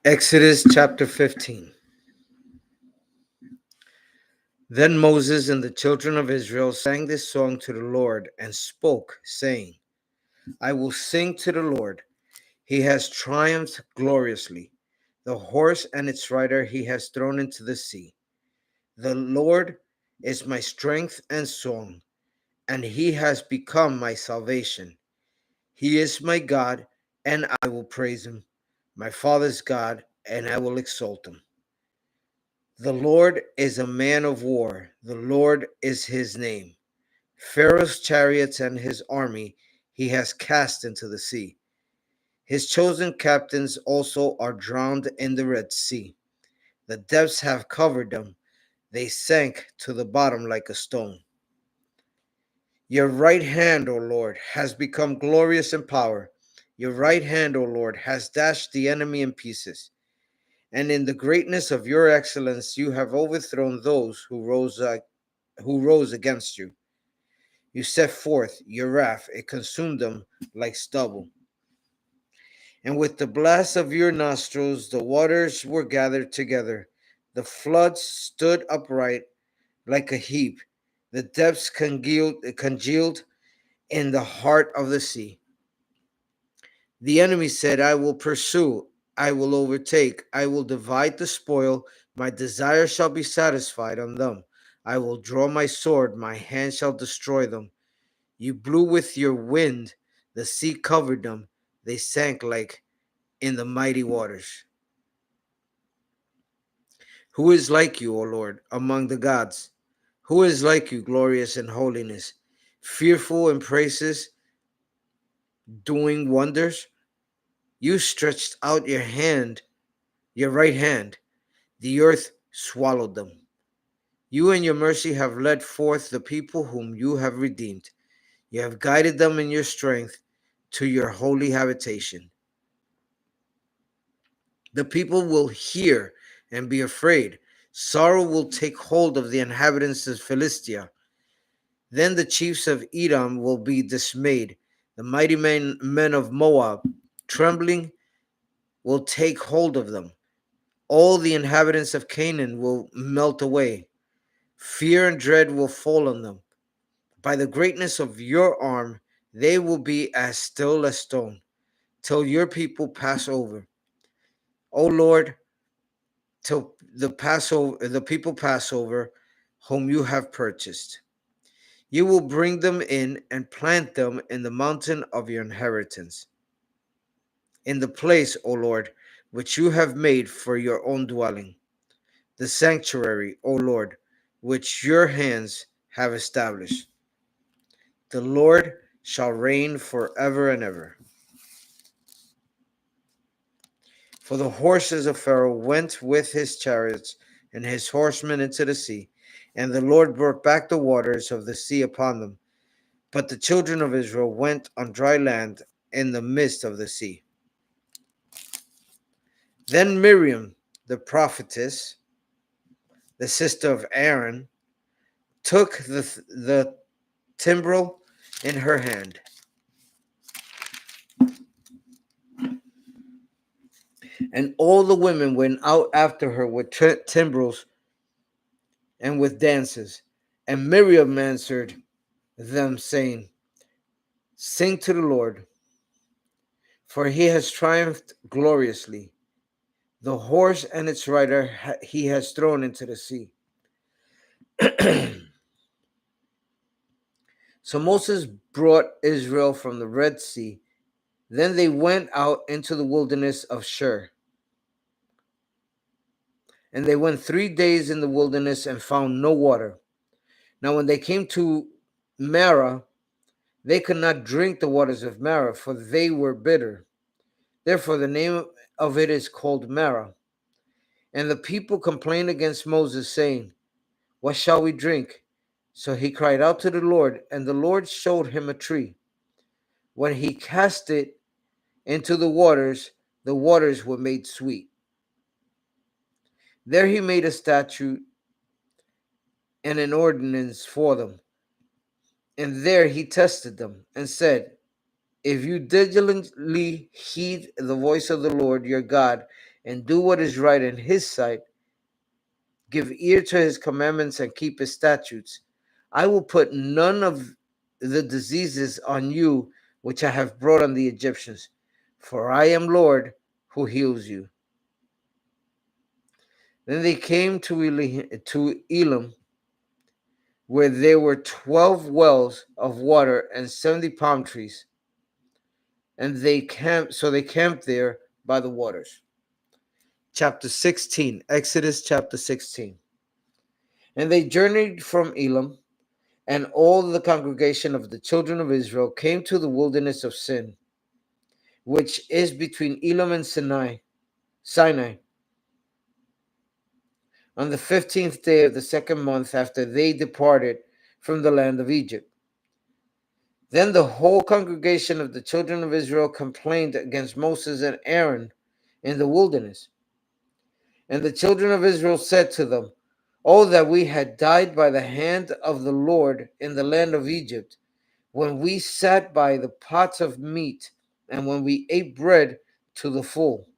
Exodus chapter 15. Then Moses and the children of Israel sang this song to the Lord and spoke, saying, I will sing to the Lord. He has triumphed gloriously. The horse and its rider he has thrown into the sea. The Lord is my strength and song, and he has become my salvation. He is my God, and I will praise him, my father's God, and I will exalt him. The Lord is a man of war. The Lord is his name. Pharaoh's chariots and his army he has cast into the sea. His chosen captains also are drowned in the Red Sea. The depths have covered them. They sank to the bottom like a stone. Your right hand, O Lord, has become glorious in power. Your right hand, O Lord, has dashed the enemy in pieces. And in the greatness of your excellence, you have overthrown those who rose against you. You set forth your wrath, it consumed them like stubble. And with the blast of your nostrils, the waters were gathered together. The floods stood upright like a heap. The depths congealed in the heart of the sea. The enemy said, I will pursue, I will overtake, I will divide the spoil. My desire shall be satisfied on them. I will draw my sword, my hand shall destroy them. You blew with your wind, the sea covered them. They sank like in the mighty waters. Who is like you, O Lord, among the gods? Who is like you, glorious in holiness, fearful in praises, doing wonders? You stretched out your hand, your right hand. The earth swallowed them. You in your mercy have led forth the people whom you have redeemed. You have guided them in your strength to your holy habitation. The people will hear and be afraid. Sorrow will take hold of the inhabitants of Philistia. Then the chiefs of Edom will be dismayed. The mighty men of Moab, trembling, will take hold of them. All the inhabitants of Canaan will melt away. Fear and dread will fall on them. By the greatness of your arm, they will be as still as stone, till your people pass over. O Lord, till the people pass over, whom you have purchased. You will bring them in and plant them in the mountain of your inheritance, in the place, O Lord, which you have made for your own dwelling, the sanctuary, O Lord, which your hands have established. The Lord shall reign forever and ever. For the horses of Pharaoh went with his chariots and his horsemen into the sea, and the Lord brought back the waters of the sea upon them. But the children of Israel went on dry land in the midst of the sea. Then Miriam, the prophetess, the sister of Aaron, took the timbrel in her hand, and all the women went out after her with timbrels and with dances. And Miriam answered them, saying, Sing to the Lord, for he has triumphed gloriously. The horse and its rider he has thrown into the sea. So Moses brought Israel from the Red Sea. Then they went out into the wilderness of Shur. And they went 3 days in the wilderness and found no water. Now when they came to Marah, they could not drink the waters of Marah, for they were bitter. Therefore the name of it is called Marah. And the people complained against Moses, saying, What shall we drink? So he cried out to the Lord, and the Lord showed him a tree. When he cast it into the waters were made sweet. There he made a statute and an ordinance for them. And there he tested them and said, If you diligently heed the voice of the Lord your God and do what is right in his sight, give ear to his commandments and keep his statutes, I will put none of the diseases on you which I have brought on the Egyptians, for I am Lord who heals you. Then they came to Elim, where there were 12 wells of water and 70 palm trees, and they camped there by the waters. Chapter 16, Exodus chapter 16. And they journeyed from Elim, and all the congregation of the children of Israel came to the wilderness of Sin, which is between Elim and Sinai, on the 15th day of the second month after they departed from the land of Egypt. Then the whole congregation of the children of Israel complained against Moses and Aaron in the wilderness. And the children of Israel said to them, "Oh, that we had died by the hand of the Lord in the land of Egypt, when we sat by the pots of meat, and when we ate bread to the full.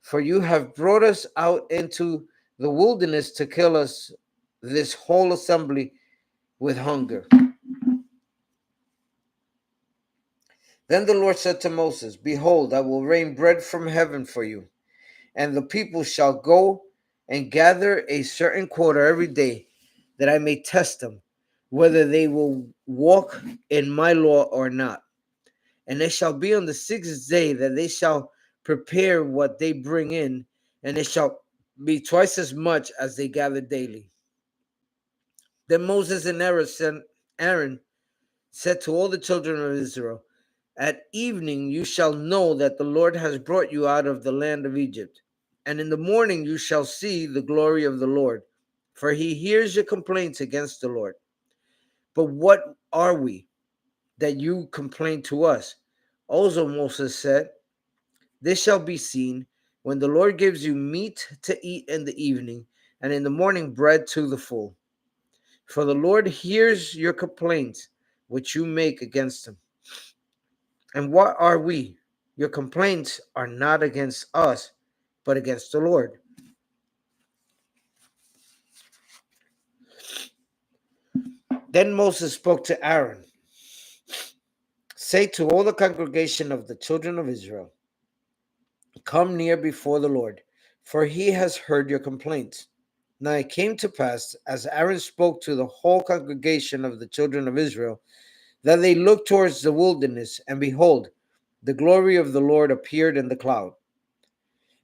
For you have brought us out into the wilderness to kill us, this whole assembly, with hunger." Then the Lord said to Moses, "Behold, I will rain bread from heaven for you, and the people shall go and gather a certain quota every day, that I may test them, whether they will walk in my law or not. And it shall be on the 6th day that they shall prepare what they bring in, and it shall be twice as much as they gather daily." Then Moses and Aaron said to all the children of Israel, "At evening you shall know that the Lord has brought you out of the land of Egypt. And in the morning you shall see the glory of the Lord, for he hears your complaints against the Lord. But what are we, that you complain to us?" Also Moses said, "This shall be seen when the Lord gives you meat to eat in the evening, and in the morning bread to the full. For the Lord hears your complaints which you make against him. And what are we? Your complaints are not against us, but against the Lord." Then Moses spoke to Aaron, "Say to all the congregation of the children of Israel, come near before the Lord, for he has heard your complaints." Now it came to pass, as Aaron spoke to the whole congregation of the children of Israel, that they looked towards the wilderness, and behold, the glory of the Lord appeared in the cloud.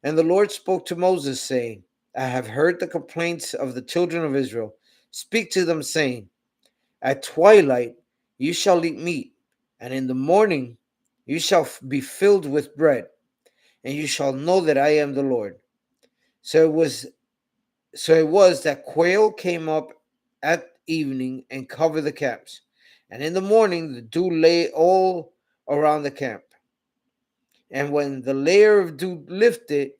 And the Lord spoke to Moses, saying, "I have heard the complaints of the children of Israel. Speak to them, saying, at twilight you shall eat meat, and in the morning you shall be filled with bread, and you shall know that I am the Lord." So it was that quail came up at evening and covered the camps, and in the morning the dew lay all around the camp. And when the layer of dew lifted,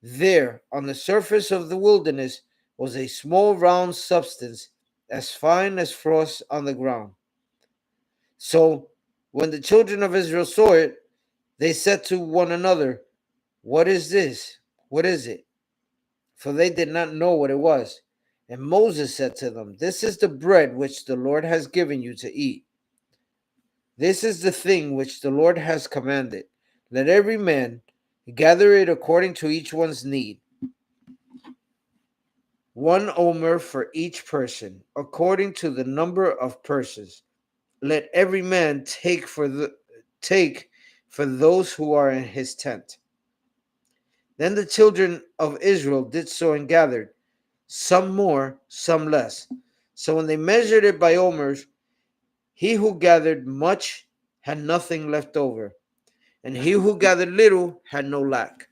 there on the surface of the wilderness was a small round substance, as fine as frost on the ground. So when the children of Israel saw it, they said to one another, "What is this? What is it?" For they did not know what it was. And Moses said to them, "This is the bread which the Lord has given you to eat. This is the thing which the Lord has commanded. Let every man gather it according to each one's need, 1 omer for each person, according to the number of persons. Let every man take for those who are in his tent." Then the children of Israel did so and gathered, some more, some less. So when they measured it by omers, he who gathered much had nothing left over, and he who gathered little had no lack.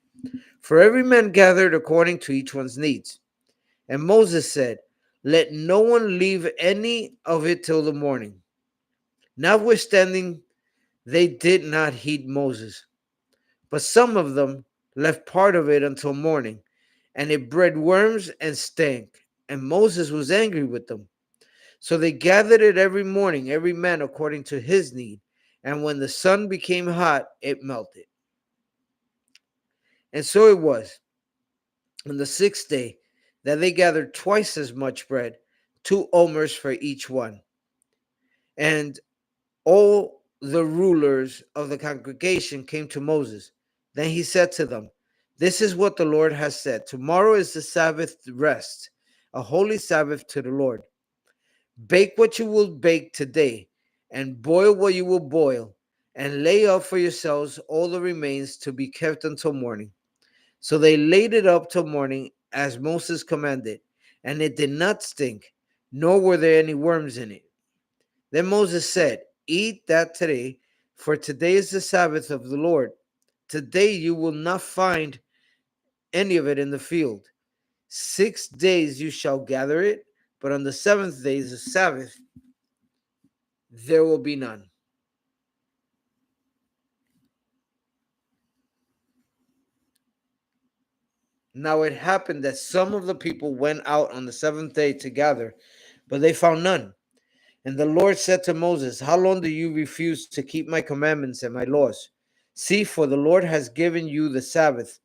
For every man gathered according to each one's needs. And Moses said, "Let no one leave any of it till the morning." Notwithstanding, they did not heed Moses, but some of them left part of it until morning, and it bred worms and stank. And Moses was angry with them. So they gathered it every morning, every man according to his need. And when the sun became hot, it melted. And so it was, On the sixth day, that they gathered twice as much bread, 2 omers for each one. And all the rulers of the congregation came to Moses. Then he said to them, "This is what the Lord has said. Tomorrow is the Sabbath rest, a holy Sabbath to the Lord. Bake what you will bake today, and boil what you will boil, and lay up for yourselves all the remains to be kept until morning." So they laid it up till morning, as Moses commanded, and it did not stink, nor were there any worms in it. Then Moses said, "Eat that today, for today is the Sabbath of the Lord. Today you will not find any of it in the field. 6 days you shall gather it, but on the seventh day is the Sabbath, there will be none." Now it happened that some of the people went out on the seventh day to gather, but they found none. And the Lord said to Moses, "How long do you refuse to keep my commandments and my laws? See, for the Lord has given you the Sabbath.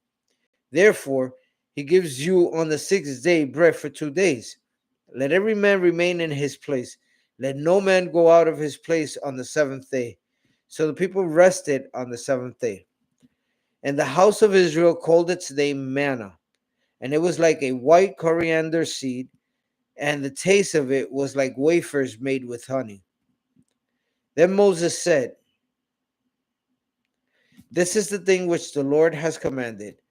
Therefore, he gives you on the sixth day bread for 2 days. Let every man remain in his place. Let no man go out of his place on the seventh day." So the people rested on the seventh day. And the house of Israel called its name manna, and it was like a white coriander seed, and the taste of it was like wafers made with honey. Then Moses said, "This is the thing which the Lord has commanded.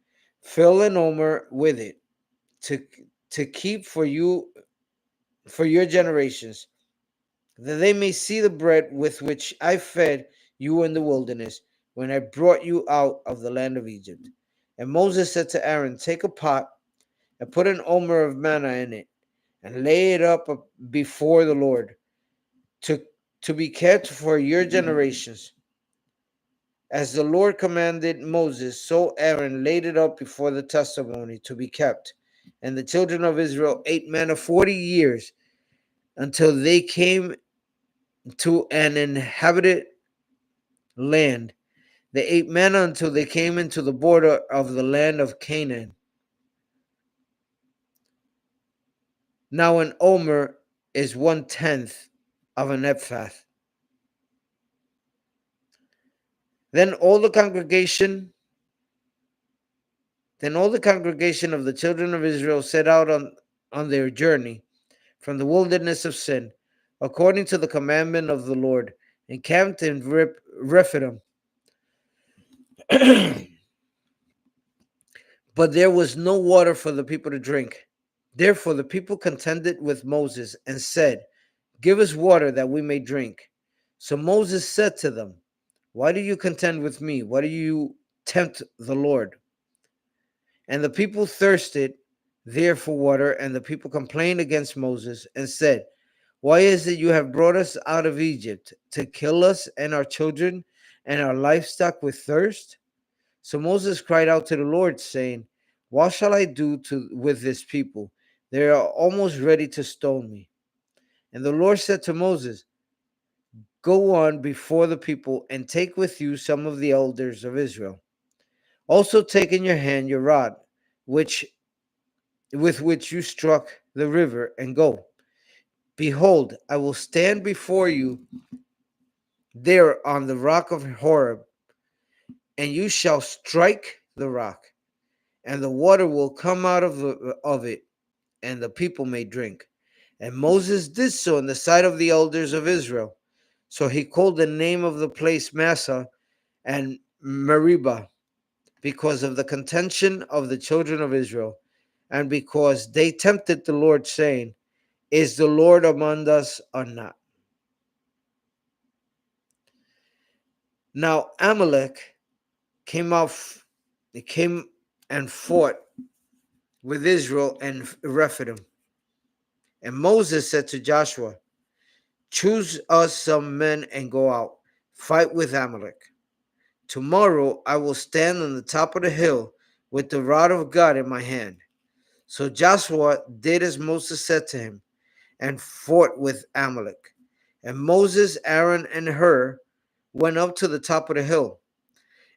Fill an omer with it to, to keep for you for your generations, that they may see the bread with which I fed you in the wilderness when I brought you out of the land of Egypt." And Moses said to Aaron, "Take a pot and put an omer of manna in it, and lay it up before the Lord to, to be kept for your generations. As the Lord commanded Moses, so Aaron laid it up before the testimony to be kept. And the children of Israel ate manna 40 years until they came to an inhabited land. They ate manna until they came into the border of the land of Canaan. Now an omer is 1/10 of an ephah. Then all the congregation Then all the congregation of the children of Israel set out on their journey from the wilderness of Sin, according to the commandment of the Lord, and camped in Rephidim. But there was no water for the people to drink. Therefore the people contended with Moses and said, "Give us water that we may drink." So Moses said to them, "Why do you contend with me? Why do you tempt the Lord?" And the people thirsted there for water, and the people complained against Moses and said, "Why is it you have brought us out of Egypt to kill us and our children and our livestock with thirst?" So Moses cried out to the Lord, saying, "What shall I do with this people? They are almost ready to stone me." And the Lord said to Moses, "Go on before the people and take with you some of the elders of Israel. Also take in your hand your rod, which with which you struck the river, and go. Behold, I will stand before you there on the rock of Horeb, and you shall strike the rock, and the water will come out of it, and the people may drink." And Moses did so in the sight of the elders of Israel. So he called the name of the place Massa and Meribah, because of the contention of the children of Israel, and because they tempted the Lord, saying, "Is the Lord among us or not?" Now Amalek came out, they came and fought with Israel and Rephidim. And Moses said to Joshua, "Choose us some men and go out, fight with Amalek. Tomorrow I will stand on the top of the hill with the rod of God in my hand." So Joshua did as Moses said to him, and fought with Amalek. And Moses, Aaron, and Hur went up to the top of the hill.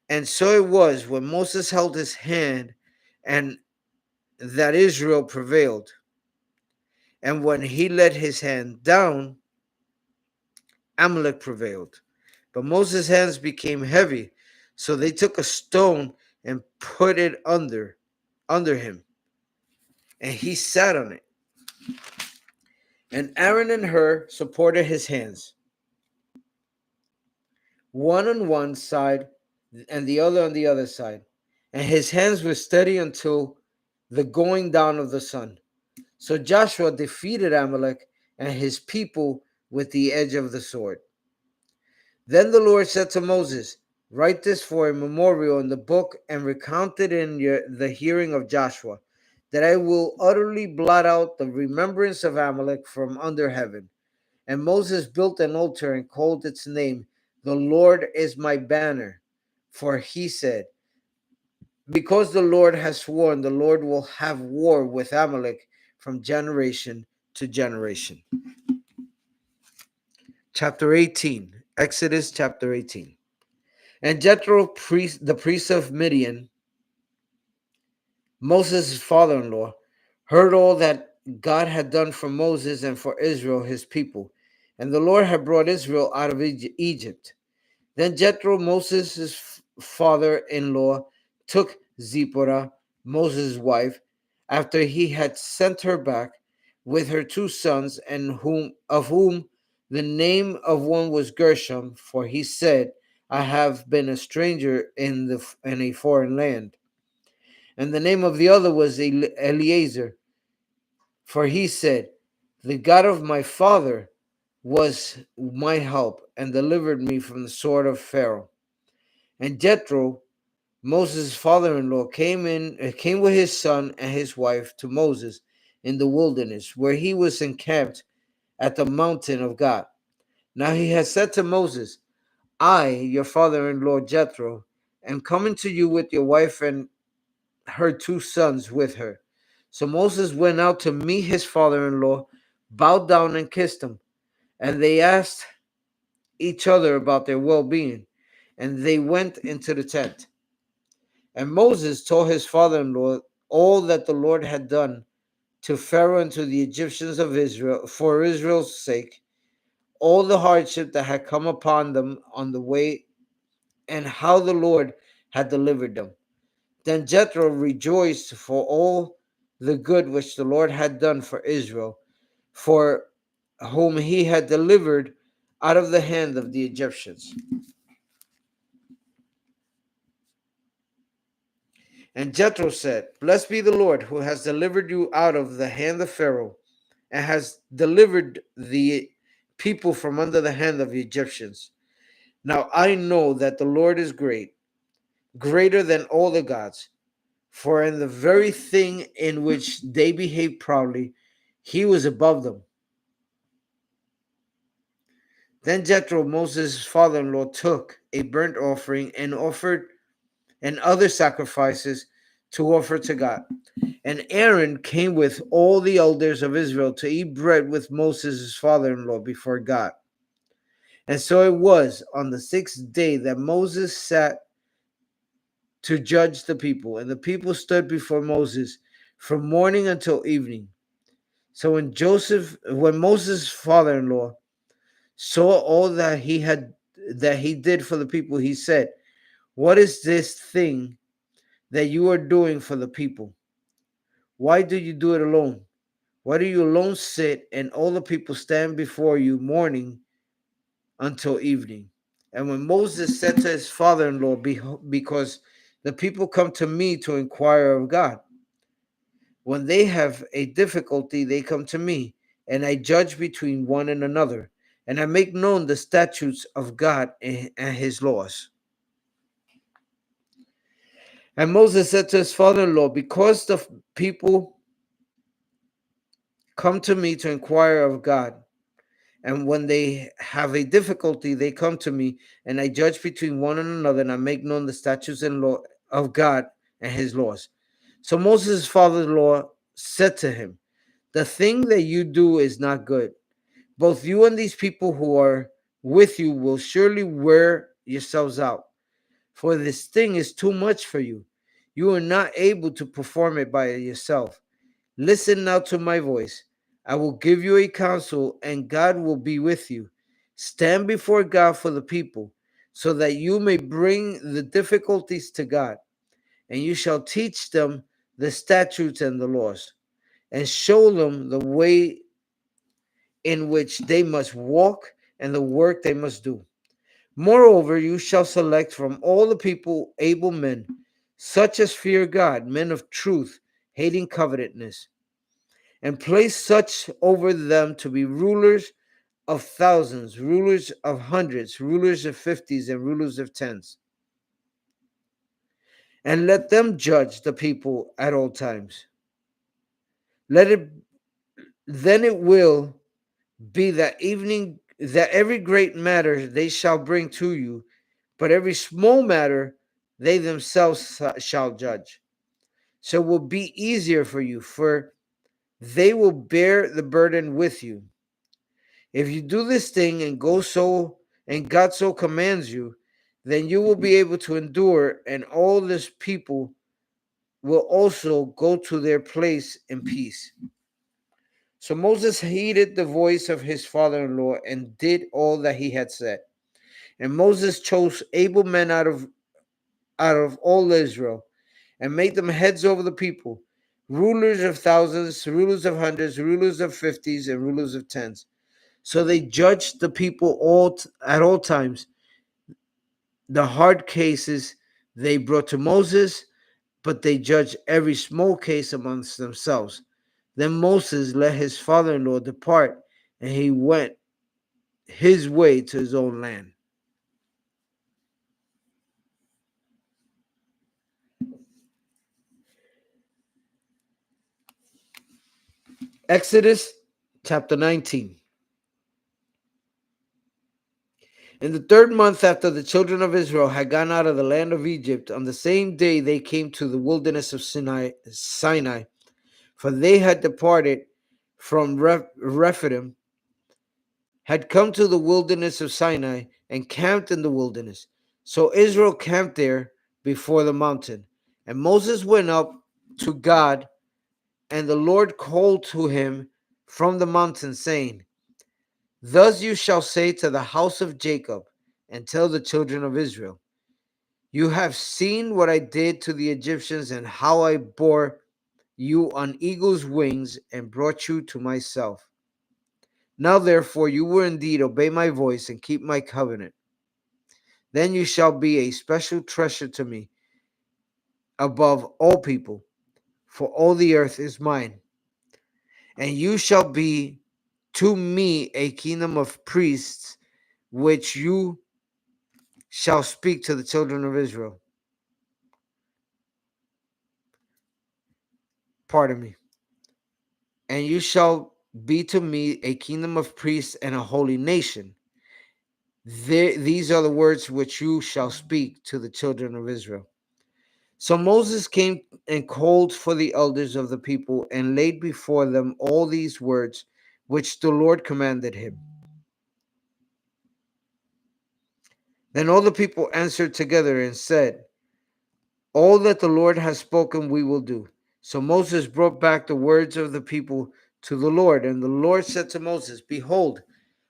And so it was when Moses held his hand and that Israel prevailed. And when he let his hand down, Amalek prevailed. But Moses' hands became heavy, so they took a stone and put it under him, and he sat on it. And Aaron and Hur supported his hands, one on one side and the other on the other side. And his hands were steady until the going down of the sun. So Joshua defeated Amalek and his people with the edge of the sword. Then the Lord said to Moses, "Write this for a memorial in the book and recount it in the hearing of Joshua, that I will utterly blot out the remembrance of Amalek from under heaven." And Moses built an altar and called its name, "The Lord is my banner." For he said, "Because the Lord has sworn, the Lord will have war with Amalek from generation to generation." Chapter 18, Exodus chapter 18. And Jethro, the priest of Midian, Moses' father-in-law, heard all that God had done for Moses and for Israel, his people. And the Lord had brought Israel out of Egypt. Then Jethro, Moses' father-in-law, took Zipporah, Moses' wife, after he had sent her back with her two sons, and of whom the name of one was Gershom, for he said, "I have been a stranger in a foreign land." And the name of the other was Eleazar, for he said, "The God of my father was my help and delivered me from the sword of Pharaoh." And Jethro, Moses' father-in-law, came with his son and his wife to Moses in the wilderness, where he was encamped at the mountain of God. Now he had said to Moses, "I, your father-in-law Jethro, am coming to you with your wife and her two sons with her." So Moses went out to meet his father-in-law, bowed down and kissed him, and they asked each other about their well-being, and they went into the tent. And Moses told his father-in-law all that the Lord had done to Pharaoh and to the Egyptians of Israel for Israel's sake, all the hardship that had come upon them on the way, and how the Lord had delivered them. Then Jethro rejoiced for all the good which the Lord had done for Israel, for whom he had delivered out of the hand of the Egyptians. And Jethro said, "Blessed be the Lord, who has delivered you out of the hand of Pharaoh, and has delivered the people from under the hand of the Egyptians. Now I know that the Lord is great, greater than all the gods. For in the very thing in which they behaved proudly, he was above them." Then Jethro, Moses' father-in-law, took a burnt offering and offered and other sacrifices to offer to God. And Aaron came with all the elders of Israel to eat bread with Moses' father-in-law before God. And so it was on the sixth day that Moses sat to judge the people, and the people stood before Moses from morning until evening. So when Moses' father-in-law saw all that he did for the people, he said, "What is this thing that you are doing for the people? Why do you do it alone? Why do you alone sit and all the people stand before you morning until evening?" And when Moses said to his father-in-law, "Because the people come to me to inquire of God. When they have a difficulty, they come to me, and I judge between one and another, and I make known the statutes of God and his laws." And Moses said to his father-in-law, "Because the people come to me to inquire of God, and when they have a difficulty, they come to me, and I judge between one and another, and I make known the statutes and law of God and his laws." So Moses' father-in-law said to him, "The thing that you do is not good. Both you and these people who are with you will surely wear yourselves out, for this thing is too much for you. You are not able to perform it by yourself. Listen now to my voice. I will give you a counsel, and God will be with you. Stand before God for the people, so that you may bring the difficulties to God, and you shall teach them the statutes and the laws, and show them the way in which they must walk and the work they must do. Moreover, you shall select from all the people able men, such as fear God, men of truth, hating covetousness, and place such over them to be rulers of thousands, rulers of hundreds, rulers of fifties, and rulers of tens. And let them judge the people at all times. Let it then it will be that every great matter they shall bring to you, but every small matter they themselves shall judge. So it will be easier for you, for they will bear the burden with you. If you do this thing and God so commands you, then you will be able to endure, and all this people will also go to their place in peace. So Moses heeded the voice of his father-in-law and did all that he had said. And Moses chose able men out of all Israel and made them heads over the people, rulers of thousands, rulers of hundreds, rulers of fifties, and rulers of tens. So they judged the people at all times. The hard cases they brought to Moses, but they judged every small case amongst themselves. Then Moses let his father-in-law depart, and he went his way to his own land. Exodus chapter 19. In the third month after the children of Israel had gone out of the land of Egypt, on the same day they came to the wilderness of Sinai, for they had departed from Rephidim, had come to the wilderness of Sinai, and camped in the wilderness. So Israel camped there before the mountain. And Moses went up to God, and the Lord called to him from the mountain, saying, Thus you shall say to the house of Jacob, and tell the children of Israel, You have seen what I did to the Egyptians, and how I bore you on eagle's wings and brought you to myself. Now therefore you will indeed obey my voice and keep my covenant. Then you shall be a special treasure to me above all people, for all the earth is mine. And you shall be to me a kingdom of priests, which you shall speak to the children of Israel. Pardon me. And you shall be to me a kingdom of priests and a holy nation. These are the words which you shall speak to the children of Israel. So Moses came and called for the elders of the people and laid before them all these words which the Lord commanded him. Then all the people answered together and said, All that the Lord has spoken we will do. So Moses brought back the words of the people to the Lord. And the Lord said to Moses, Behold,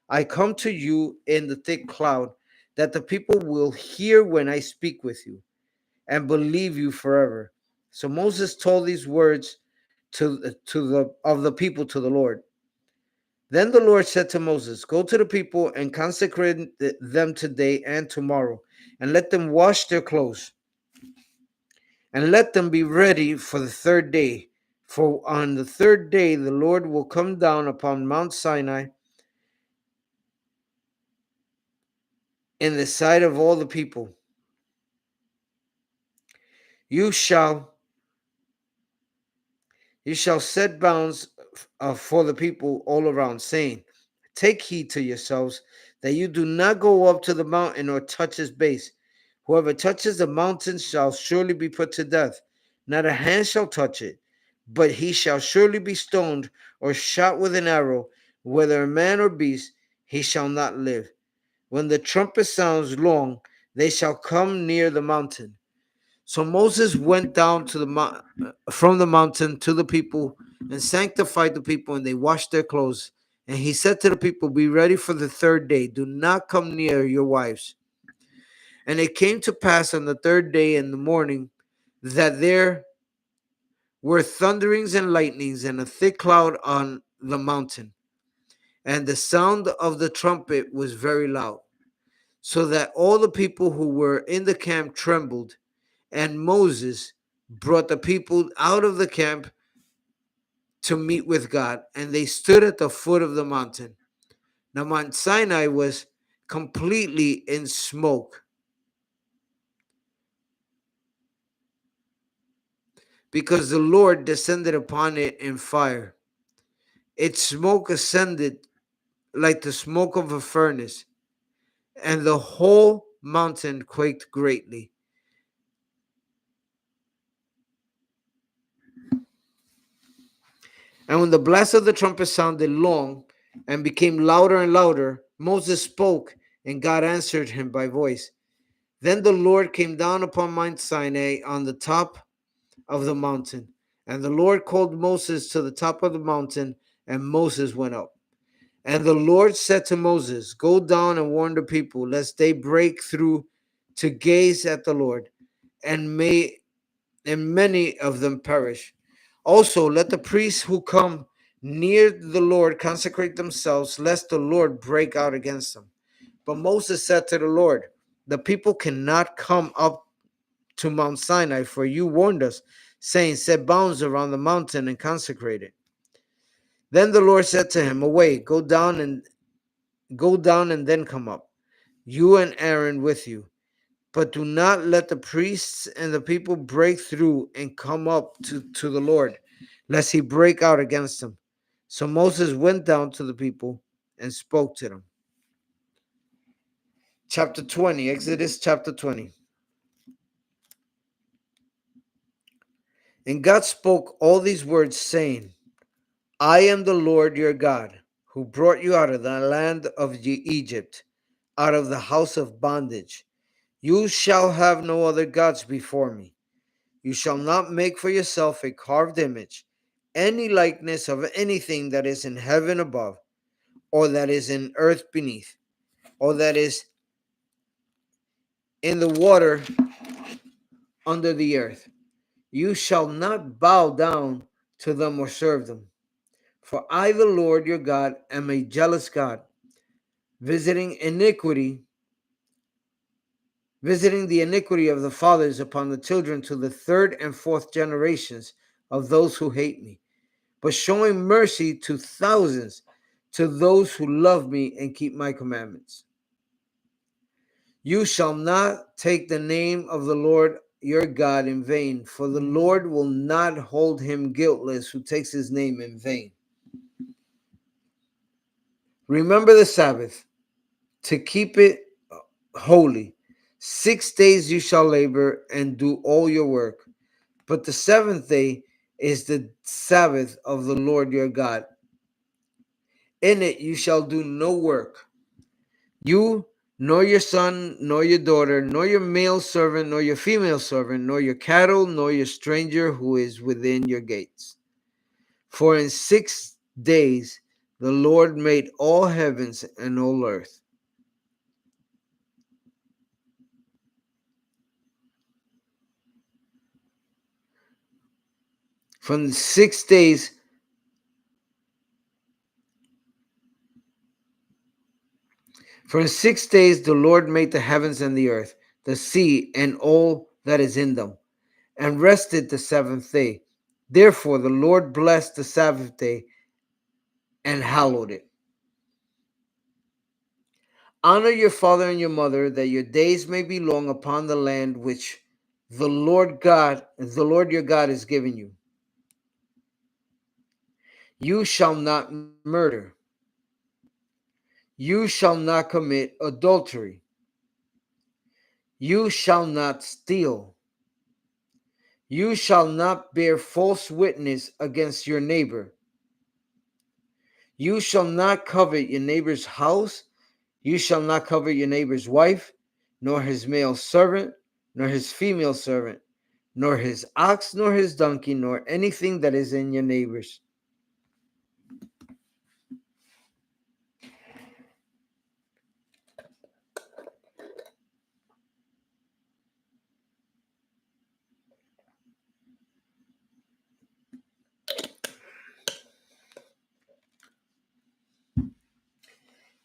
I come to you in the thick cloud, that the people will hear when I speak with you, and believe you forever. So Moses told these words of the people to the Lord. Then the Lord said to Moses, Go to the people and consecrate them today and tomorrow, and let them wash their clothes, and let them be ready for the third day. For on the third day the Lord will come down upon Mount Sinai in the sight of all the people. You shall set bounds for the people all around, saying, Take heed to yourselves that you do not go up to the mountain or touch its base. Whoever touches the mountain shall surely be put to death. Not a hand shall touch it, but he shall surely be stoned or shot with an arrow. Whether a man or beast, he shall not live. When the trumpet sounds long, they shall come near the mountain. So Moses went down to the from the mountain to the people and sanctified the people, and they washed their clothes. And he said to the people, "Be ready for the third day. Do not come near your wives." And it came to pass on the third day in the morning that there were thunderings and lightnings and a thick cloud on the mountain, and the sound of the trumpet was very loud, so that all the people who were in the camp trembled. And Moses brought the people out of the camp to meet with God, and they stood at the foot of the mountain. Now, Mount Sinai was completely in smoke, because the Lord descended upon it in fire. Its smoke ascended like the smoke of a furnace, and the whole mountain quaked greatly. And when the blast of the trumpet sounded long and became louder and louder, Moses spoke, and God answered him by voice. Then the Lord came down upon Mount Sinai on the top of the mountain. And the Lord called Moses to the top of the mountain, and Moses went up. And the Lord said to Moses, "Go down and warn the people, lest they break through to gaze at the Lord, and many of them perish. Also, let the priests who come near the Lord consecrate themselves, lest the Lord break out against them." But Moses said to the Lord, "The people cannot come up to Mount Sinai, for you warned us, saying, 'Set bounds around the mountain and consecrate it.'" Then the Lord said to him, "Away, go down and then come up, you and Aaron with you. But do not let the priests and the people break through and come up to the Lord, lest he break out against them." So Moses went down to the people and spoke to them. Chapter 20, Exodus chapter 20. And God spoke all these words, saying, "I am the Lord your God, who brought you out of the land of Egypt, out of the house of bondage. You shall have no other gods before me. You shall not make for yourself a carved image, any likeness of anything that is in heaven above, or that is in earth beneath, or that is in the water under the earth. You shall not bow down to them or serve them. For I, the Lord your God, am a jealous God, visiting the iniquity of the fathers upon the children to the third and fourth generations of those who hate me, but showing mercy to thousands, to those who love me and keep my commandments. You shall not take the name of the Lord your God in vain, for the Lord will not hold him guiltless who takes his name in vain. Remember the Sabbath, to keep it holy. 6 days you shall labor and do all your work, but the seventh day is the Sabbath of the Lord your God. In it you shall do no work, you, nor your son, nor your daughter, nor your male servant, nor your female servant, nor your cattle, nor your stranger who is within your gates. For in 6 days the Lord made all heavens and all earth. From 6 days For in 6 days the Lord made the heavens and the earth, the sea, and all that is in them, and rested the seventh day. Therefore the Lord blessed the Sabbath day and hallowed it. Honor your father and your mother, that your days may be long upon the land which the Lord your God is giving you. You shall not murder. You shall not commit adultery. You shall not steal. You shall not bear false witness against your neighbor. You shall not covet your neighbor's house. You shall not covet your neighbor's wife, nor his male servant, nor his female servant, nor his ox, nor his donkey, nor anything that is in your neighbor's.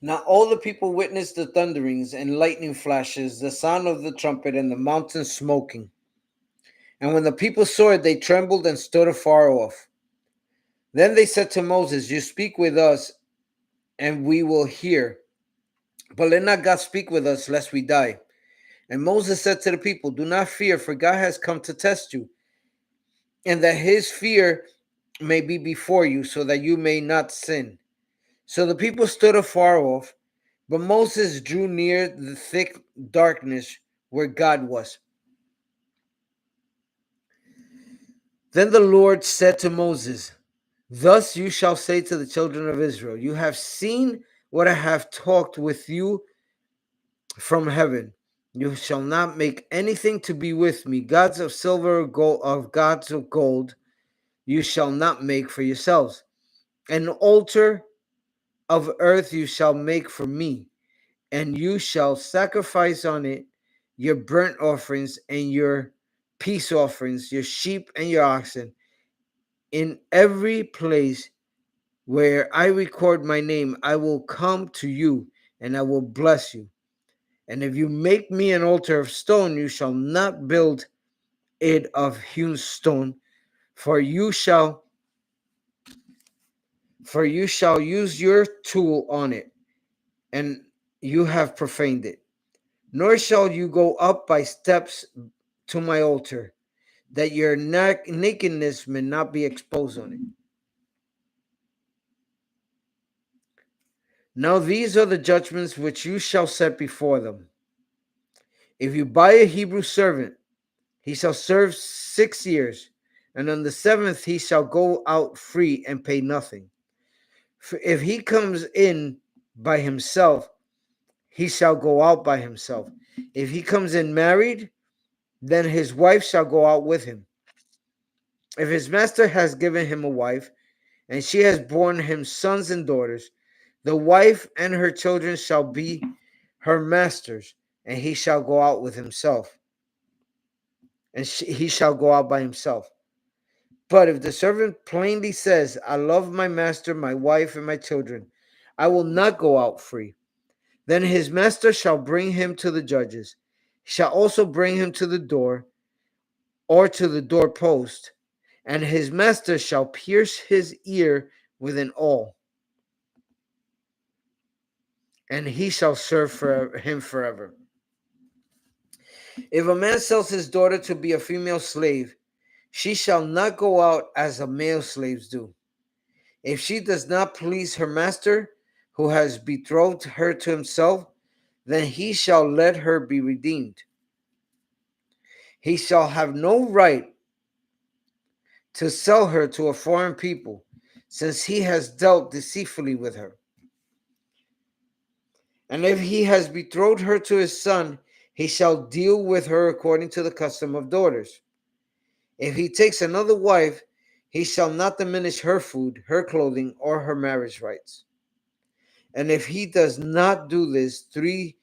Now all the people witnessed the thunderings and lightning flashes, the sound of the trumpet, and the mountain smoking. And when the people saw it, they trembled and stood afar off. Then they said to Moses, "You speak with us, and we will hear. But let not God speak with us, lest we die." And Moses said to the people, "Do not fear, for God has come to test you, and that his fear may be before you, so that you may not sin." So the people stood afar off, but Moses drew near the thick darkness where God was. Then the Lord said to Moses, "Thus you shall say to the children of Israel, you have seen what I have talked with you from heaven. You shall not make anything to be with me, gods of silver or gold, of gods of gold, you shall not make for yourselves. An altar of earth you shall make for me, and you shall sacrifice on it your burnt offerings and your peace offerings, your sheep and your oxen. In every place where I record my name, I will come to you and I will bless you. And if you make me an altar of stone, you shall not build it of hewn stone, for you shall use your tool on it, and you have profaned it. Nor shall you go up by steps to my altar, that your nakedness may not be exposed on it. Now these are the judgments which you shall set before them. If you buy a Hebrew servant, he shall serve 6 years, and on the 7th he shall go out free and pay nothing. For if he comes in by himself, he shall go out by himself. If he comes in married, then his wife shall go out with him. If his master has given him a wife, and she has borne him sons and daughters, the wife and her children shall be her master's, and he shall go out with himself, and he shall go out by himself. But if the servant plainly says, "I love my master, my wife, and my children, I will not go out free," then his master shall bring him to the judges, shall also bring him to the door or to the doorpost, and his master shall pierce his ear with an awl, and he shall serve for him forever. If a man sells his daughter to be a female slave, she shall not go out as the male slaves do. If she does not please her master, who has betrothed her to himself, then he shall let her be redeemed. He shall have no right to sell her to a foreign people, since he has dealt deceitfully with her. And if he has betrothed her to his son, he shall deal with her according to the custom of daughters. If he takes another wife, he shall not diminish her food, her clothing, or her marriage rights. And if he does not do these three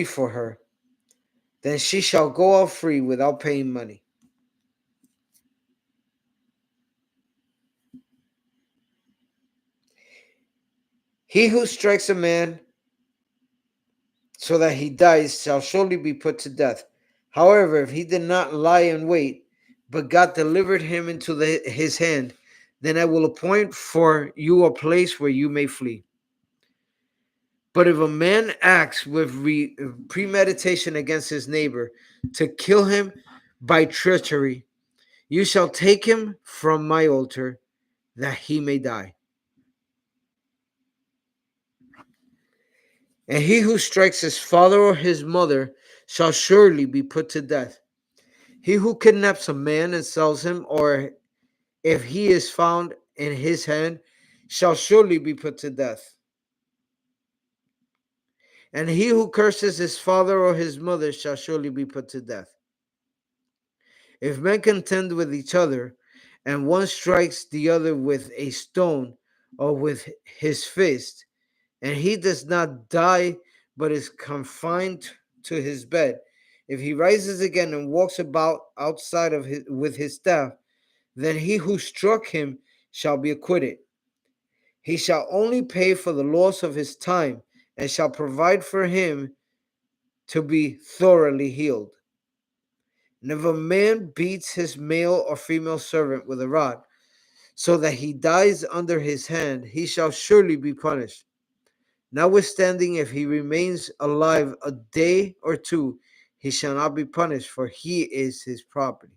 for her, then she shall go out free without paying money. He who strikes a man so that he dies shall surely be put to death. However, if he did not lie in wait, but God delivered him into his hand, then I will appoint for you a place where you may flee. But if a man acts with premeditation against his neighbor to kill him by treachery, you shall take him from my altar that he may die. And he who strikes his father or his mother shall surely be put to death. He who kidnaps a man and sells him, or if he is found in his hand, shall surely be put to death. And he who curses his father or his mother shall surely be put to death. If men contend with each other, and one strikes the other with a stone or with his fist, and he does not die but is confined to his bed, if he rises again and walks about outside of his, with his staff, then he who struck him shall be acquitted. He shall only pay for the loss of his time, and shall provide for him to be thoroughly healed. And if a man beats his male or female servant with a rod, so that he dies under his hand, he shall surely be punished. Notwithstanding, if he remains alive a day or two, he shall not be punished, for he is his property.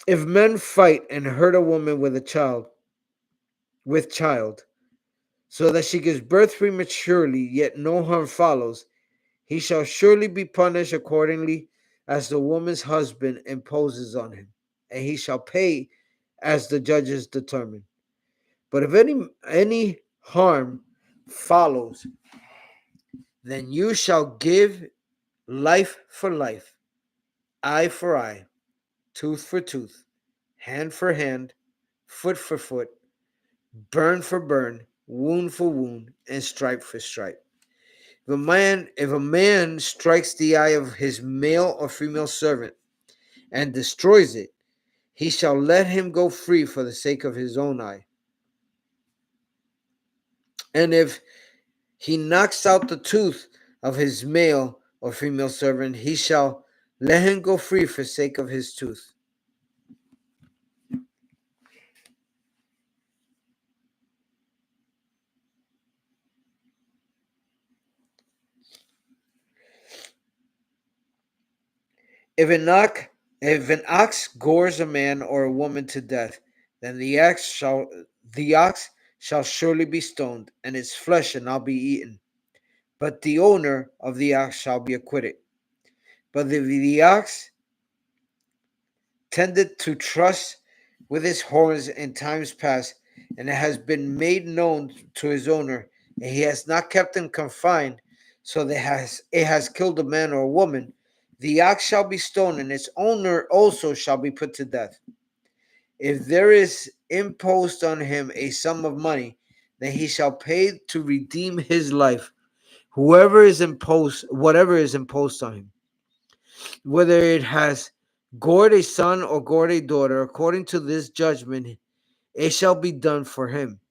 If men fight and hurt a woman with child, so that she gives birth prematurely, yet no harm follows, he shall surely be punished accordingly as the woman's husband imposes on him, and he shall pay as the judges determine. But if any harm follows, then you shall give life for life, eye for eye, tooth for tooth, hand for hand, foot for foot, burn for burn, wound for wound, and stripe for stripe. If a man strikes the eye of his male or female servant and destroys it, he shall let him go free for the sake of his own eye. And if he knocks out the tooth of his male or female servant, he shall let him go free for sake of his tooth. If an ox gores a man or a woman to death, then the ox shall surely be stoned, and its flesh shall not be eaten. But the owner of the ox shall be acquitted. But if the ox tended to trust with his horns in times past, and it has been made known to his owner, and he has not kept him confined, so that it has killed a man or a woman, the ox shall be stoned, and its owner also shall be put to death. If there is imposed on him a sum of money, then he shall pay to redeem his life, whatever is imposed on him, whether it has gored a son or gored a daughter, according to this judgment, it shall be done for him.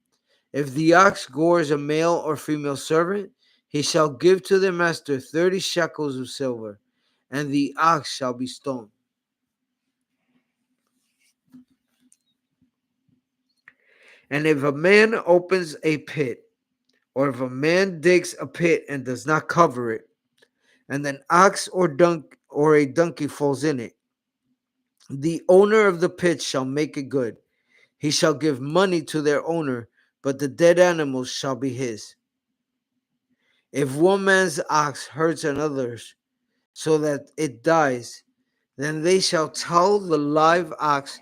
If the ox gores a male or female servant, he shall give to their master 30 shekels of silver, and the ox shall be stoned. And if a man opens a pit, or if a man digs a pit and does not cover it, and an ox or a donkey falls in it, the owner of the pit shall make it good. He shall give money to their owner, but the dead animals shall be his. If one man's ox hurts another's so that it dies, then they shall sell the live ox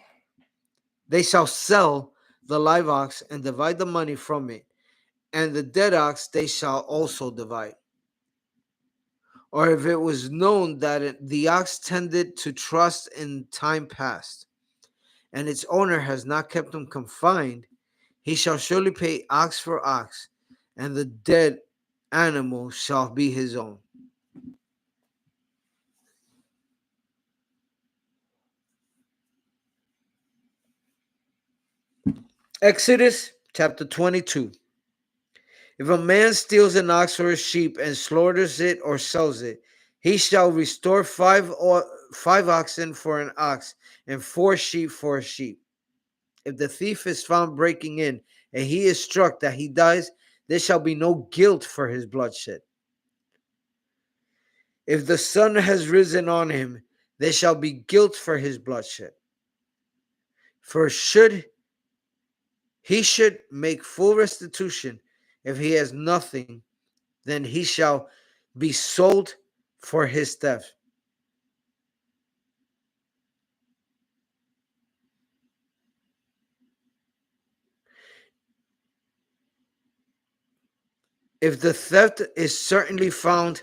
and divide the money from it, and the dead ox they shall also divide. Or if it was known that the ox tended to trust in time past, and its owner has not kept him confined, he shall surely pay ox for ox, and the dead animal shall be his own. Exodus chapter 22. If a man steals an ox or a sheep and slaughters it or sells it, he shall restore five oxen for an ox and 4 sheep for a sheep. If the thief is found breaking in and he is struck that he dies, there shall be no guilt for his bloodshed. If the sun has risen on him, there shall be guilt for his bloodshed. For he should make full restitution. If he has nothing, then he shall be sold for his theft. If the theft is certainly found,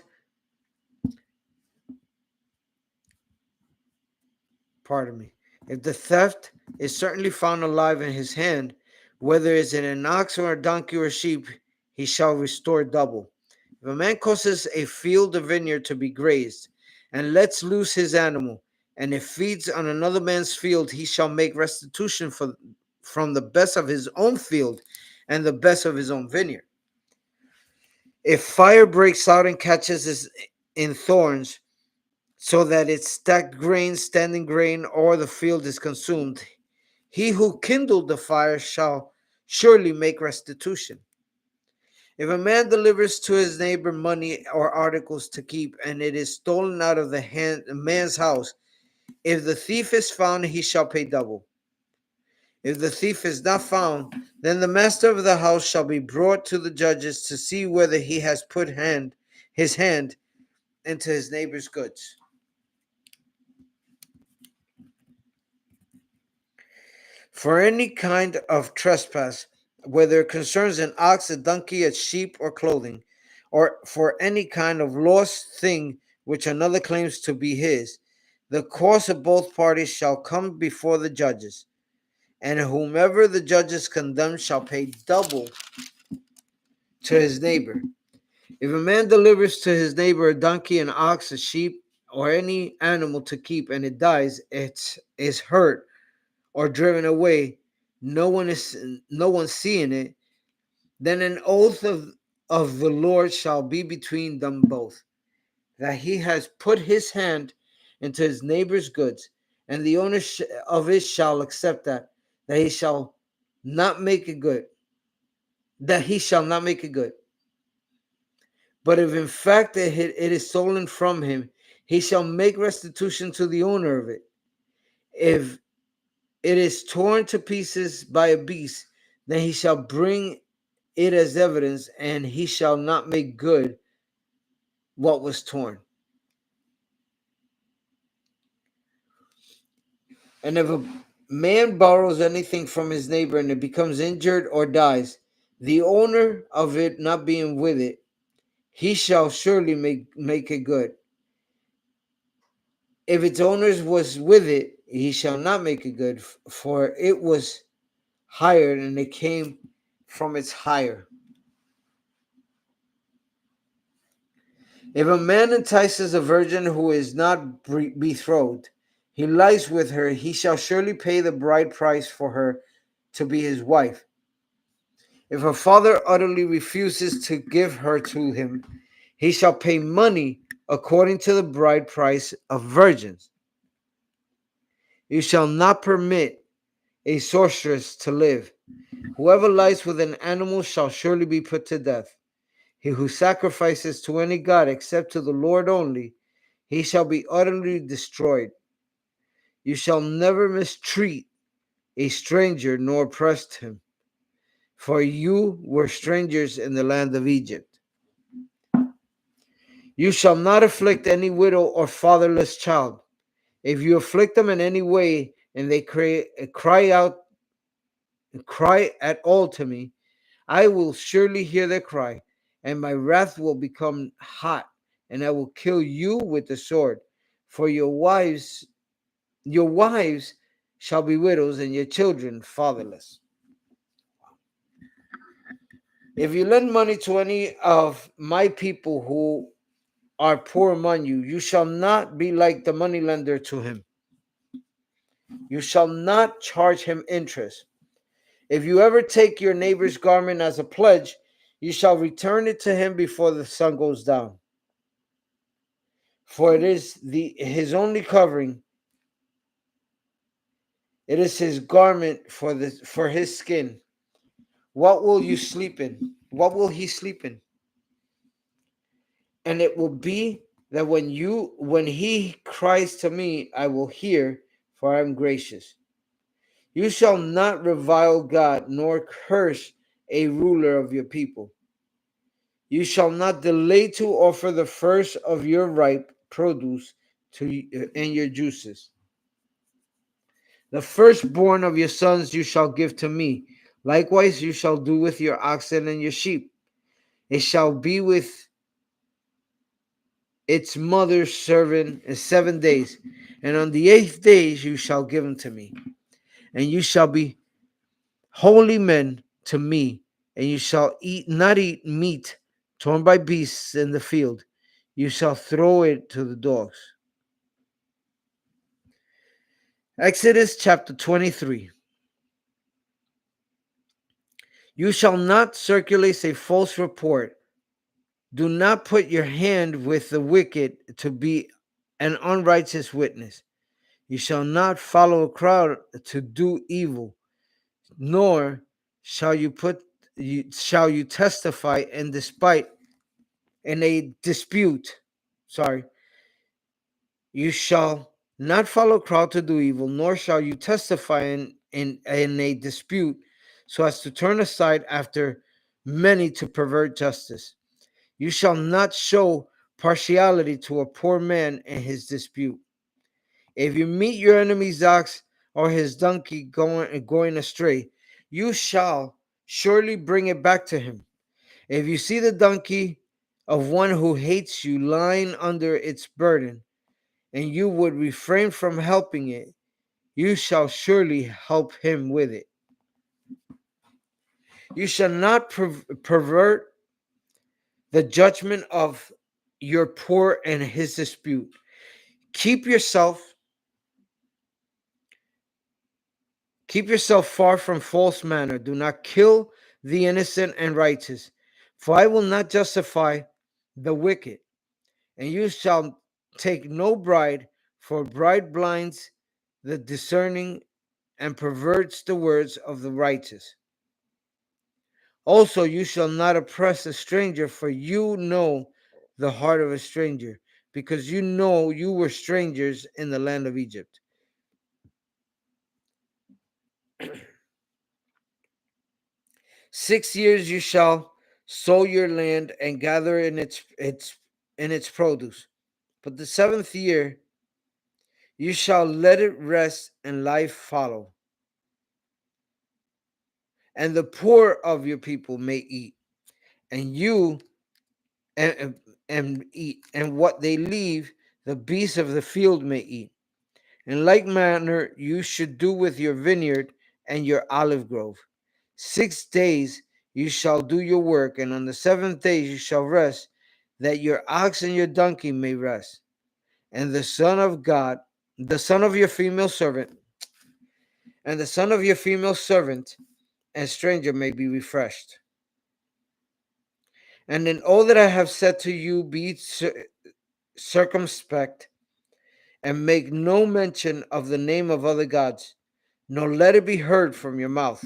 pardon me, if the theft is certainly found alive in his hand, whether it's in an ox or a donkey or a sheep, he shall restore double. If a man causes a field or vineyard to be grazed, and lets loose his animal, and it feeds on another man's field, he shall make restitution from the best of his own field and the best of his own vineyard. If fire breaks out and catches us in thorns, so that its stacked grain, standing grain, or the field is consumed, he who kindled the fire shall surely make restitution. If a man delivers to his neighbor money or articles to keep, and it is stolen out of the man's house, if the thief is found, he shall pay double. If the thief is not found, then the master of the house shall be brought to the judges to see whether he has put his hand into his neighbor's goods. For any kind of trespass, whether it concerns an ox, a donkey, a sheep, or clothing, or for any kind of lost thing which another claims to be his, the cause of both parties shall come before the judges, and whomever the judges condemn shall pay double to his neighbor. If a man delivers to his neighbor a donkey, an ox, a sheep, or any animal to keep, and it dies, it is hurt or driven away, no one seeing it, then an oath of the Lord shall be between them both, that he has put his hand into his neighbor's goods, and the owner of it shall accept that he shall not make it good, that he shall not make it good. But if in fact it is stolen from him, he shall make restitution to the owner of it. If it is torn to pieces by a beast, then he shall bring it as evidence, and he shall not make good what was torn. And if a man borrows anything from his neighbor and it becomes injured or dies, the owner of it not being with it, he shall surely make it good. If its owner was with it, he shall not make it good, for it was hired and it came from its hire. If a man entices a virgin who is not betrothed, he lies with her, he shall surely pay the bride price for her to be his wife. If her father utterly refuses to give her to him, he shall pay money according to the bride price of virgins. You shall not permit a sorceress to live. Whoever lies with an animal shall surely be put to death. He who sacrifices to any god except to the Lord only, he shall be utterly destroyed. You shall never mistreat a stranger nor oppress him, for you were strangers in the land of Egypt. You shall not afflict any widow or fatherless child. If you afflict them in any way, and they cry at all to me, I will surely hear their cry, and my wrath will become hot, and I will kill you with the sword. For your wives shall be widows, and your children fatherless. If you lend money to any of my people who are poor among you, you shall not be like the moneylender to him. You shall not charge him interest. If you ever take your neighbor's garment as a pledge, you shall return it to him before the sun goes down. For it is his only covering. It is his garment for his skin. What will you sleep in? What will he sleep in? And it will be that when he cries to me, I will hear, for I am gracious. You shall not revile God, nor curse a ruler of your people. You shall not delay to offer the first of your ripe produce and your juices. The firstborn of your sons you shall give to me. Likewise you shall do with your oxen and your sheep. It shall be with its mother's servant in 7 days, and on the 8th day you shall give them to me. And you shall be holy men to me, and you shall not eat meat torn by beasts in the field. You shall throw it to the dogs. Exodus chapter 23. You shall not circulate a false report. Do not put your hand with the wicked to be an unrighteous witness. You shall not follow a crowd to do evil, nor shall you testify in a dispute. You shall not follow a crowd to do evil, nor shall you testify in a dispute so as to turn aside after many to pervert justice. You shall not show partiality to a poor man in his dispute. If you meet your enemy's ox or his donkey going astray, you shall surely bring it back to him. If you see the donkey of one who hates you lying under its burden, and you would refrain from helping it, you shall surely help him with it. You shall not pervert the judgment of your poor in his dispute. Keep yourself far from false manner. Do not kill the innocent and righteous, for I will not justify the wicked. And you shall take no bride, for bride blinds the discerning and perverts the words of the righteous. Also, you shall not oppress a stranger, for you know the heart of a stranger, because you know you were strangers in the land of Egypt. Six years you shall sow your land and gather in its produce. But the seventh year you shall let it rest and life follow, and the poor of your people may eat, and you and eat, and what they leave, the beasts of the field may eat. In like manner you should do with your vineyard and your olive grove. 6 days you shall do your work, and on the seventh day you shall rest, that your ox and your donkey may rest, and the son of your female servant, and stranger may be refreshed. And in all that I have said to you, be circumspect, and make no mention of the name of other gods, nor let it be heard from your mouth.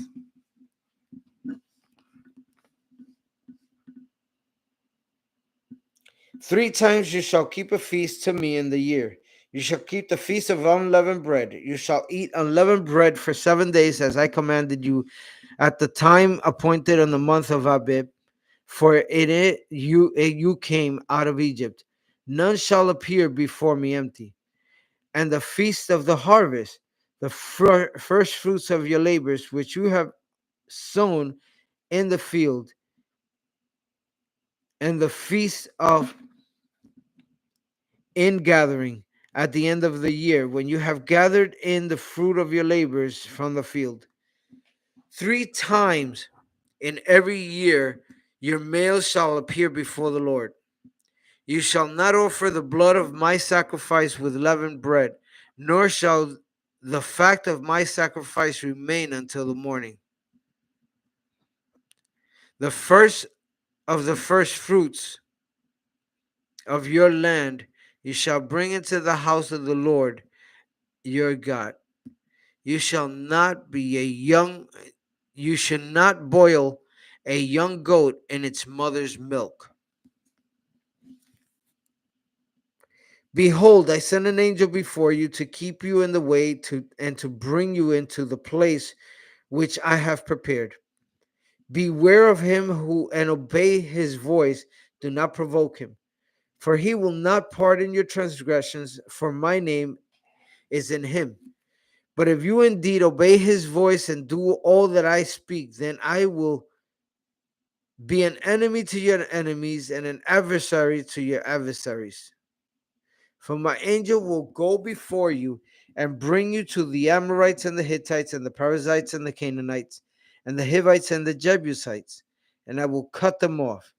Three times you shall keep a feast to me in the year. You shall keep the feast of unleavened bread. You shall eat unleavened bread for 7 days, as I commanded you, at the time appointed in the month of Abib, for you came out of Egypt. None shall appear before me empty. And the feast of the harvest, the first fruits of your labors, which you have sown in the field, and the feast of ingathering at the end of the year, when you have gathered in the fruit of your labors from the field. 3 times in every year your males shall appear before the Lord. You shall not offer the blood of my sacrifice with leavened bread, nor shall the fact of my sacrifice remain until the morning. The first of the first fruits of your land you shall bring into the house of the Lord your God. You shall not boil a young goat in its mother's milk. Behold, I send an angel before you to keep you in the way and to bring you into the place which I have prepared. Beware of him and obey his voice. Do not provoke him, for he will not pardon your transgressions, for my name is in him. But if you indeed obey his voice and do all that I speak, then I will Be an enemy to your enemies and an adversary to your adversaries. For my angel will go before you and bring you to the Amorites and the Hittites and the Perizzites and the Canaanites and the Hivites and the Jebusites, and I will cut them off.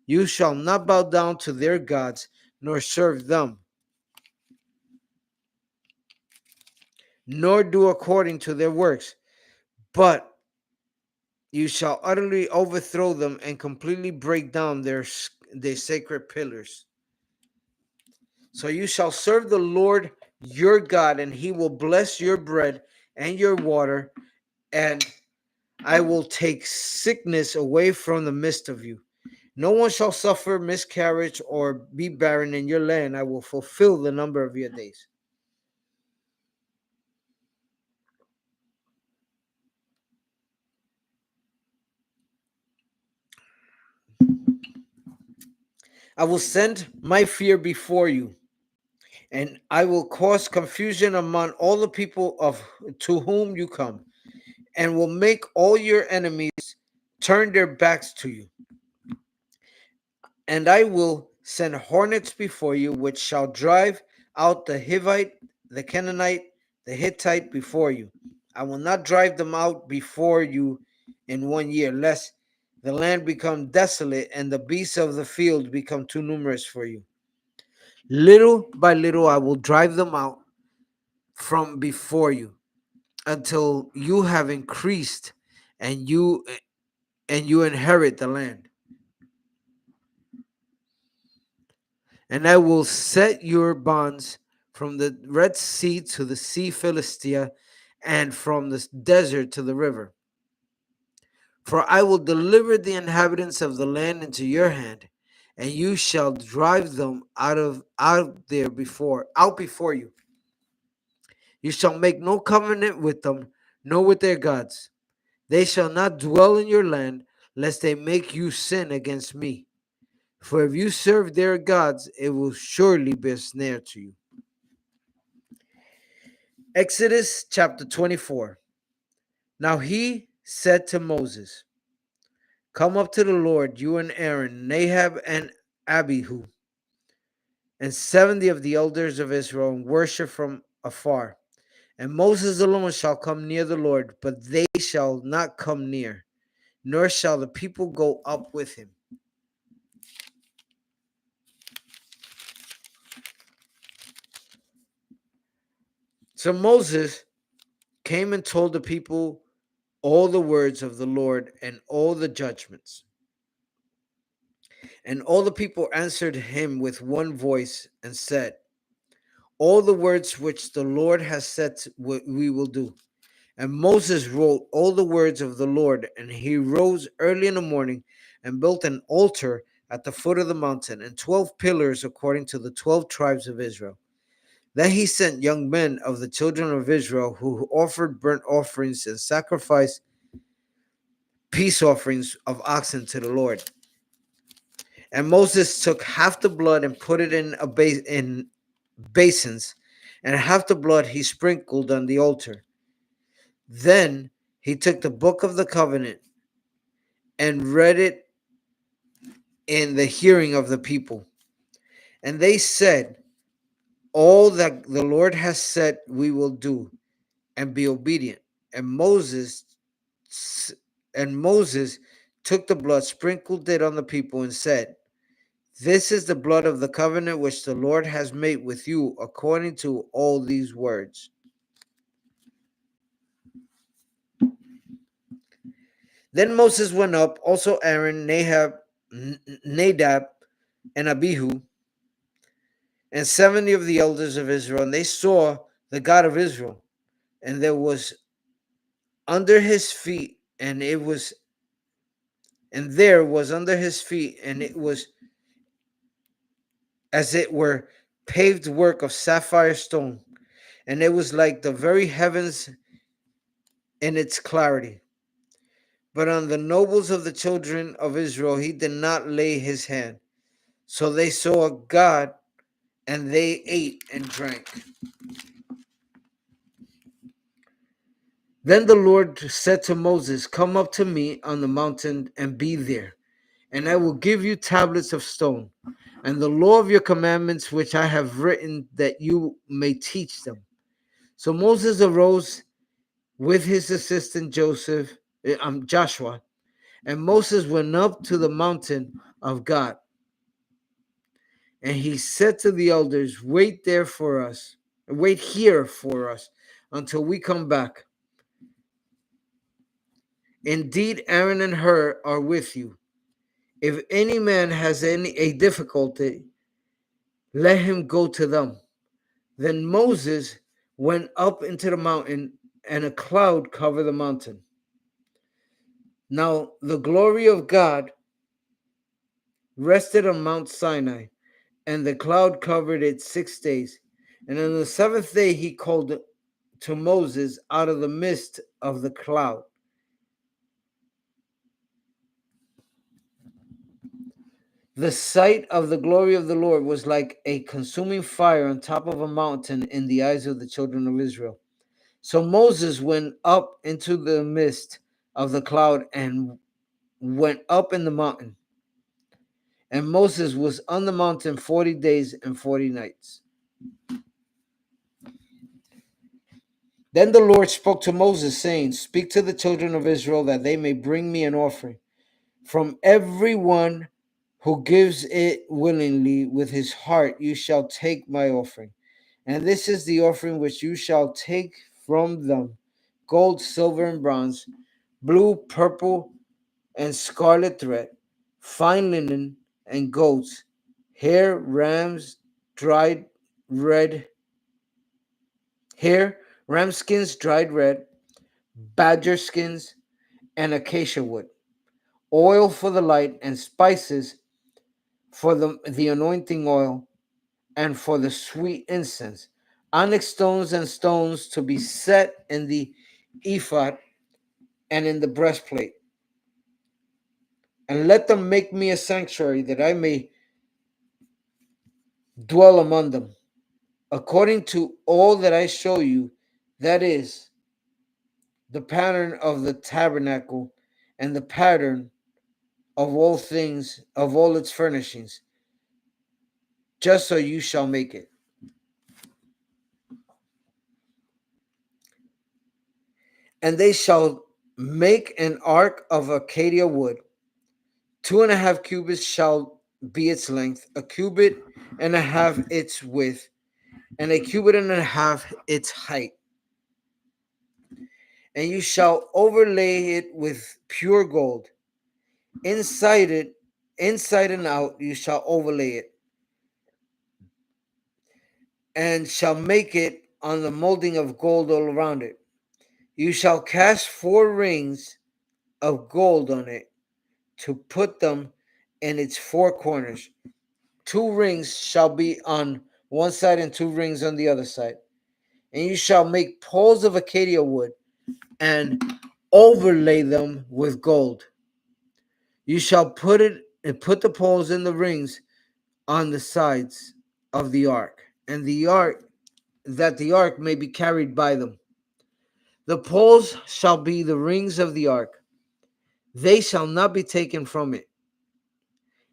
You shall not bow down to their gods, nor serve them, nor do according to their works, but you shall utterly overthrow them and completely break down their sacred pillars. So you shall serve the Lord your God, and he will bless your bread and your water, and I will take sickness away from the midst of you. No one shall suffer miscarriage or be barren in your land. I will fulfill the number of your days. I will send my fear before you, and I will cause confusion among all the people to whom you come, and will make all your enemies turn their backs to you. And I will send hornets before you, which shall drive out the Hivite, the Canaanite, the Hittite before you. I will not drive them out before you in 1 year, lest the land become desolate and the beasts of the field become too numerous for you. Little by little I will drive them out from before you, until you have increased and you inherit the land. And I will set your bonds from the Red Sea to the Sea Philistia, and from the desert to the river. For I will deliver the inhabitants of the land into your hand, and you shall drive them out before you. You shall make no covenant with them, nor with their gods. They shall not dwell in your land, lest they make you sin against me. For if you serve their gods, it will surely be a snare to you. Exodus chapter 24. Now he said to Moses, come up to the Lord, you and Aaron, Nadab and Abihu, and 70 of the elders of Israel, and worship from afar. And Moses alone shall come near the Lord, but they shall not come near, nor shall the people go up with him. So Moses came and told the people all the words of the Lord and all the judgments. And all the people answered him with one voice and said, all the words which the Lord has said we will do. And Moses wrote all the words of the Lord, and he rose early in the morning and built an altar at the foot of the mountain, and 12 pillars according to the 12 tribes of Israel. Then he sent young men of the children of Israel who offered burnt offerings and sacrificed peace offerings of oxen to the Lord. And Moses took half the blood and put it in basins, and half the blood he sprinkled on the altar. Then he took the book of the covenant and read it in the hearing of the people. And they said, all that the Lord has said we will do, and be obedient. And Moses took the blood, sprinkled it on the people, and said, this is the blood of the covenant which the Lord has made with you according to all these words. Then Moses went up, also Aaron, Nadab, and Abihu, and 70 of the elders of Israel, and they saw the God of Israel, and there was under his feet, and there was under his feet, and it was as it were paved work of sapphire stone, and it was like the very heavens in its clarity. But on the nobles of the children of Israel he did not lay his hand. So they saw God, and they ate and drank. Then the Lord said to Moses, come up to me on the mountain and be there, and I will give you tablets of stone, and the law of your commandments which I have written, that you may teach them. So Moses arose with his assistant Joshua, and Moses went up to the mountain of God. And he said to the elders, wait here for us until we come back. Indeed, Aaron and Hur are with you. If any man has a difficulty, let him go to them. Then Moses went up into the mountain, and a cloud covered the mountain. Now the glory of God rested on Mount Sinai, and the cloud covered it 6 days. And on the seventh day he called to Moses out of the midst of the cloud. The sight of the glory of the Lord was like a consuming fire on top of a mountain in the eyes of the children of Israel. So Moses went up into the midst of the cloud and went up in the mountain. And Moses was on the mountain 40 days and 40 nights. Then the Lord spoke to Moses, saying, speak to the children of Israel that they may bring me an offering. From everyone who gives it willingly with his heart, you shall take my offering. And this is the offering which you shall take from them: gold, silver, and bronze, blue, purple, and scarlet thread, fine linen, and goats, hair, rams, dried red, hair, ram skins, dried red, badger skins, and acacia wood, oil for the light, and spices for the anointing oil, and for the sweet incense, onyx stones and stones to be set in the ephod and in the breastplate. And let them make me a sanctuary, that I may dwell among them, according to all that I show you, that is, the pattern of the tabernacle, and the pattern of all things, of all its furnishings, just so you shall make it. And they shall make an ark of acacia wood. 2.5 cubits shall be its length, a cubit and a half its width, and a cubit and a half its height. And you shall overlay it with pure gold. Inside and out, you shall overlay it, and shall make it on the molding of gold all around it. You shall cast 4 rings of gold on it, to put them in its 4 corners. 2 rings shall be on one side, and 2 rings on the other side. And you shall make poles of acacia wood, and overlay them with gold. You shall put the poles in the rings on the sides of the ark, and the ark may be carried by them. The poles shall be the rings of the ark; they shall not be taken from it.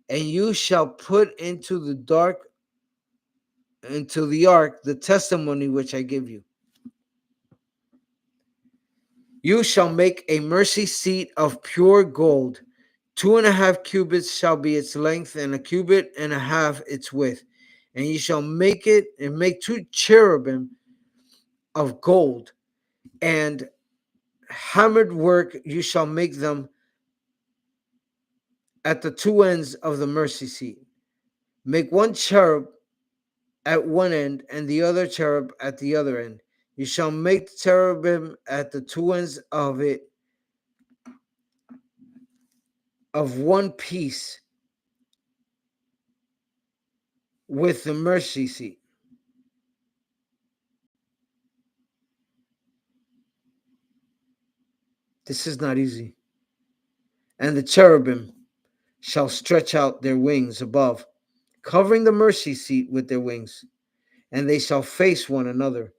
And you shall put into the ark the testimony which I give you. You shall make a mercy seat of pure gold. 2.5 cubits shall be its length, and a cubit and a half its width. And you shall make 2 cherubim of gold, and hammered work you shall make them at the 2 ends of the mercy seat. Make 1 cherub at one end, and the other cherub at the other end. You shall make the cherubim at the 2 ends of it of one piece with the mercy seat. This is not easy. And the cherubim shall stretch out their wings above, covering the mercy seat with their wings, and they shall face one another,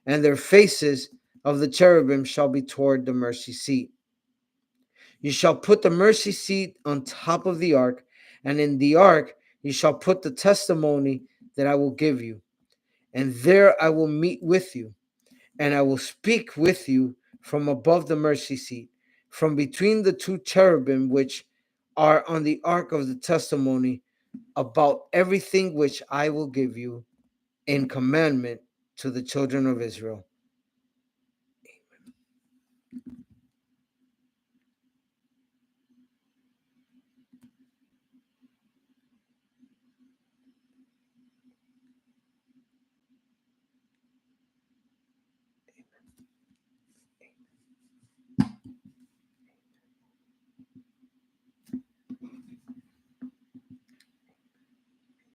and their faces of the cherubim shall be toward the mercy seat. You shall put the mercy seat on top of the ark, and in the ark you shall put the testimony that I will give you. And there I will meet with you, and I will speak with you from above the mercy seat, from between the two cherubim which are on the ark of the testimony, about everything which I will give you in commandment to the children of Israel.